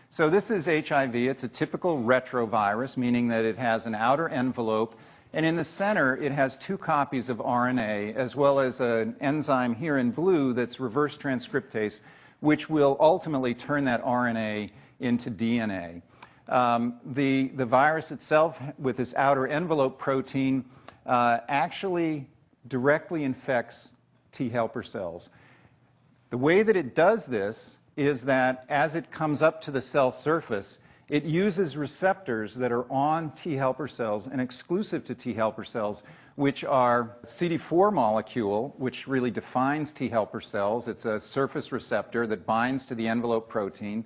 So this is HIV. It's a typical retrovirus, meaning that it has an outer envelope, and in the center it has 2 copies of RNA, as well as an enzyme here in blue that's reverse transcriptase, which will ultimately turn that RNA into DNA. The virus itself, with this outer envelope protein, actually directly infects T helper cells. The way that it does this is that as it comes up to the cell surface, it uses receptors that are on T helper cells and exclusive to T helper cells, which are CD4 molecule, which really defines T helper cells. It's a surface receptor that binds to the envelope protein.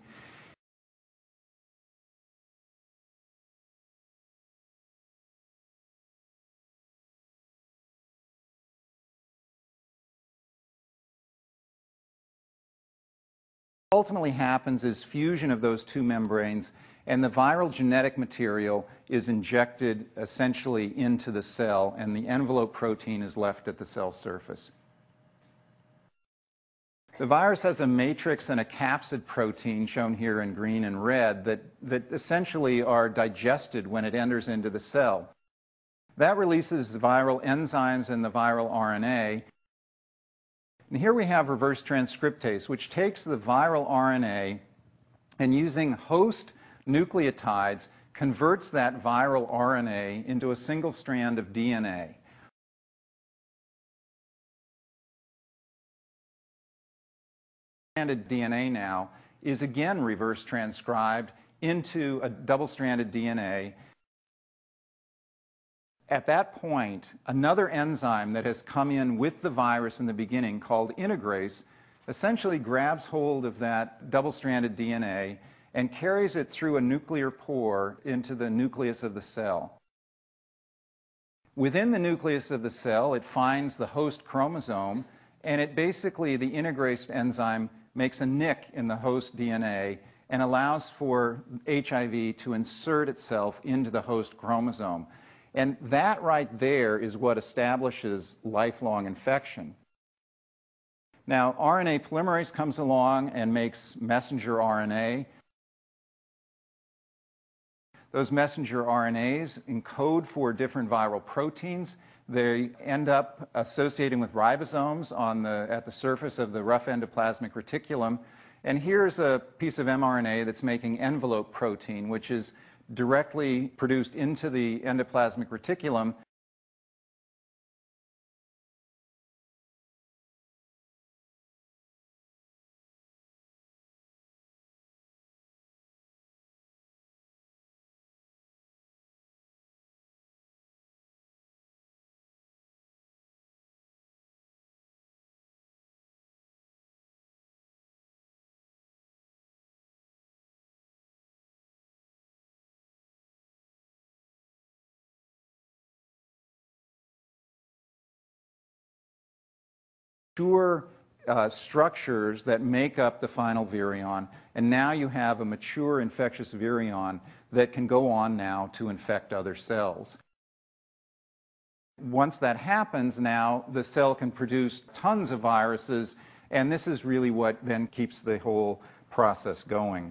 What ultimately happens is fusion of those 2 membranes, and the viral genetic material is injected essentially into the cell, and the envelope protein is left at the cell surface. The virus has a matrix and a capsid protein, shown here in green and red, that essentially are digested when it enters into the cell. That releases viral enzymes and the viral RNA. And here we have reverse transcriptase, which takes the viral RNA and, using host nucleotides, converts that viral RNA into a single strand of DNA. Stranded DNA now is again reverse transcribed into a double-stranded DNA. At that point, another enzyme that has come in with the virus in the beginning, called integrase, essentially grabs hold of that double-stranded DNA and carries it through a nuclear pore into the nucleus of the cell. Within the nucleus of the cell, it finds the host chromosome, and it basically, the integrase enzyme, makes a nick in the host DNA and allows for HIV to insert itself into the host chromosome. And that right there is what establishes lifelong infection. Now, RNA polymerase comes along and makes messenger RNA. Those messenger RNAs encode for different viral proteins. They end up associating with ribosomes at the surface of the rough endoplasmic reticulum. And here's a piece of mRNA that's making envelope protein, which is directly produced into the endoplasmic reticulum. Structures that make up the final virion, and now you have a mature infectious virion that can go on now to infect other cells. Once that happens, now the cell can produce tons of viruses, and this is really what then keeps the whole process going.